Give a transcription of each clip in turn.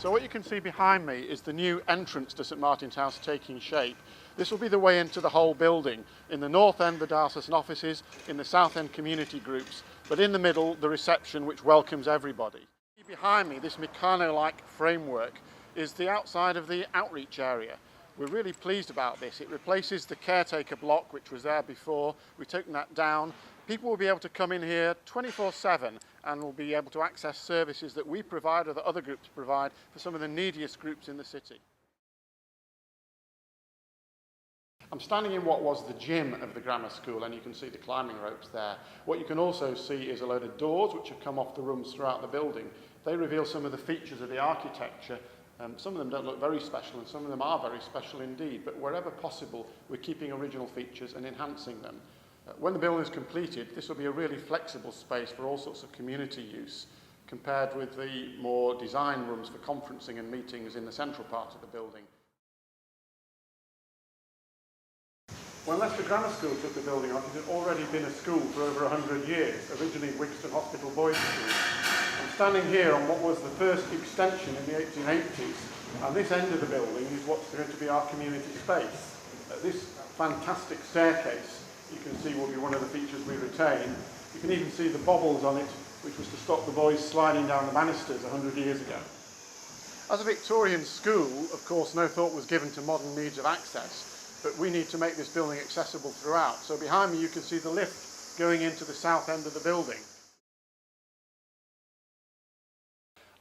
So what you can see behind me is the new entrance to St Martin's House taking shape. This will be the way into the whole building. In the north end, the diocesan offices, in the south end, community groups, but in the middle, the reception which welcomes everybody. Behind me, this Meccano-like framework is the outside of the outreach area. We're really pleased about this. It replaces the caretaker block which was there before. We've taken that down. People will be able to come in here 24/7 and will be able to access services that we provide or that other groups provide for some of the neediest groups in the city. I'm standing in what was the gym of the grammar school, and you can see the climbing ropes there. What you can also see is a load of doors which have come off the rooms throughout the building. They reveal some of the features of the architecture. Some of them don't look very special, and some of them are very special indeed, but wherever possible, we're keeping original features and enhancing them. When the building is completed, this will be a really flexible space for all sorts of community use, compared with the more design rooms for conferencing and meetings in the central part of the building. When Leicester Grammar School took the building on, it had already been a school for over 100 years, originally Wigston Hospital Boys' School. I'm standing here on what was the first extension in the 1880s, and this end of the building is what's going to be our community space. This fantastic staircase, you can see, will be one of the features we retain. You can even see the bobbles on it, which was to stop the boys sliding down the banisters 100 years ago. As a Victorian school, of course, no thought was given to modern needs of access, but we need to make this building accessible throughout. So behind me you can see the lift going into the south end of the building.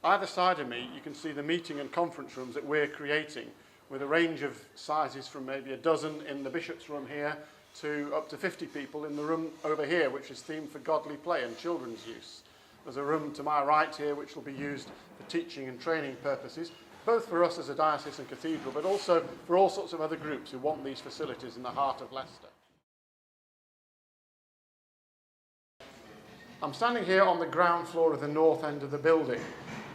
Either side of me you can see the meeting and conference rooms that we're creating, with a range of sizes from maybe a dozen in the Bishop's room here to up to 50 people in the room over here, which is themed for godly play and children's use. There's a room to my right here which will be used for teaching and training purposes, both for us as a diocese and cathedral, but also for all sorts of other groups who want these facilities in the heart of Leicester. I'm standing here on the ground floor of the north end of the building.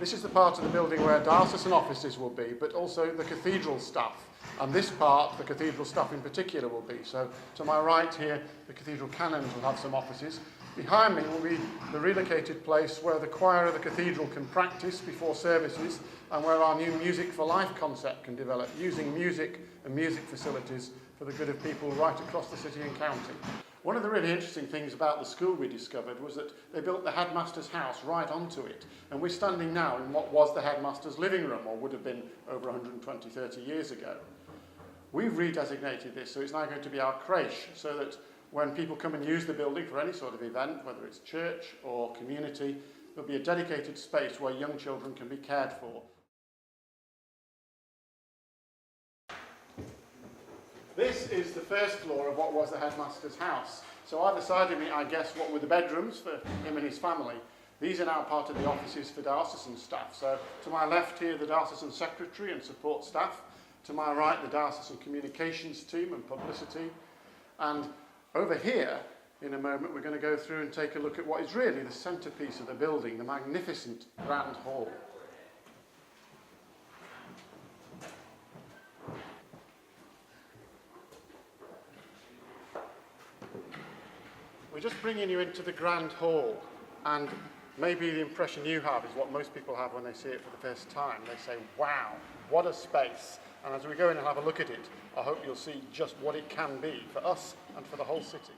This is the part of the building where diocesan offices will be, but also the cathedral staff. And this part, the cathedral staff in particular, will be. So to my right here, the cathedral canons will have some offices. Behind me will be the relocated place where the choir of the cathedral can practice before services, and where our new Music for Life concept can develop, using music and music facilities for the good of people right across the city and county. One of the really interesting things about the school we discovered was that they built the Headmaster's House right onto it, and we're standing now in what was the Headmaster's living room, or would have been over 120, 30 years ago. We've redesignated this, so it's now going to be our creche, so that when people come and use the building for any sort of event, whether it's church or community, there'll be a dedicated space where young children can be cared for. This is the first floor of what was the Headmaster's house. So either side of me, I guess, what were the bedrooms for him and his family. These are now part of the offices for diocesan staff. So to my left here, the diocesan secretary and support staff. To my right, the diocesan communications team and publicity. And over here, in a moment, we're going to go through and take a look at what is really the centrepiece of the building, the magnificent grand hall. We're just bringing you into the grand hall, and maybe the impression you have is what most people have when they see it for the first time. They say, wow, what a space. And as we go in and have a look at it, I hope you'll see just what it can be for us and for the whole city.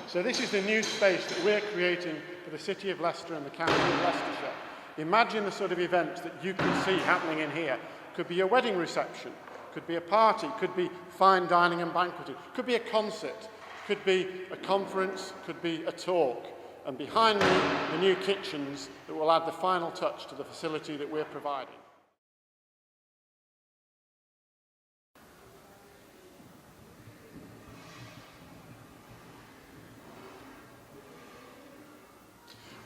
So this is the new space that we're creating for the city of Leicester and the county of Leicestershire. Imagine the sort of events that you can see happening in here. Could be a wedding reception, could be a party, could be fine dining and banqueting, could be a concert, could be a conference, could be a talk. And behind me, the new kitchens that will add the final touch to the facility that we're providing.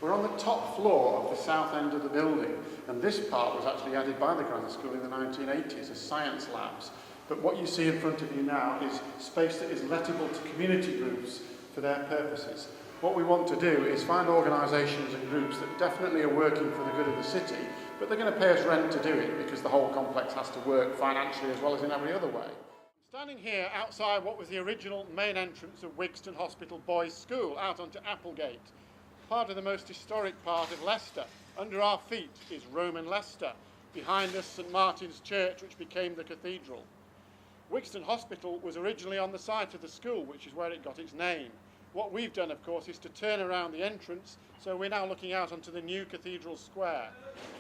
We're on the top floor of the south end of the building, and this part was actually added by the grammar school in the 1980s as science labs. But what you see in front of you now is space that is lettable to community groups for their purposes. What we want to do is find organisations and groups that definitely are working for the good of the city, but they're going to pay us rent to do it because the whole complex has to work financially as well as in every other way. Standing here outside what was the original main entrance of Wigston Hospital Boys' School, out onto Applegate, part of the most historic part of Leicester. Under our feet is Roman Leicester, behind us St Martin's Church, which became the Cathedral. Wigston Hospital was originally on the site of the school, which is where it got its name. What we've done, of course, is to turn around the entrance, so we're now looking out onto the new Cathedral Square.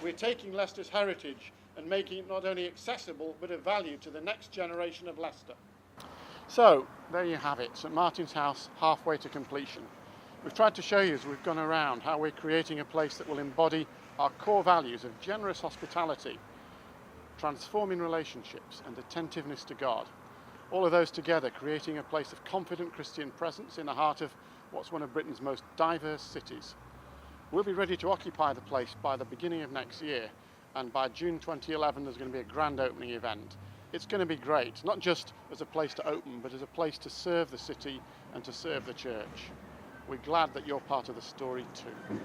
We're taking Leicester's heritage and making it not only accessible, but of value to the next generation of Leicester. So, there you have it, St Martin's House, halfway to completion. We've tried to show you as we've gone around how we're creating a place that will embody our core values of generous hospitality, transforming relationships and attentiveness to God. All of those together creating a place of confident Christian presence in the heart of what's one of Britain's most diverse cities. We'll be ready to occupy the place by the beginning of next year, and by June 2011 there's going to be a grand opening event. It's going to be great, not just as a place to open, but as a place to serve the city and to serve the church. We're glad that you're part of the story too.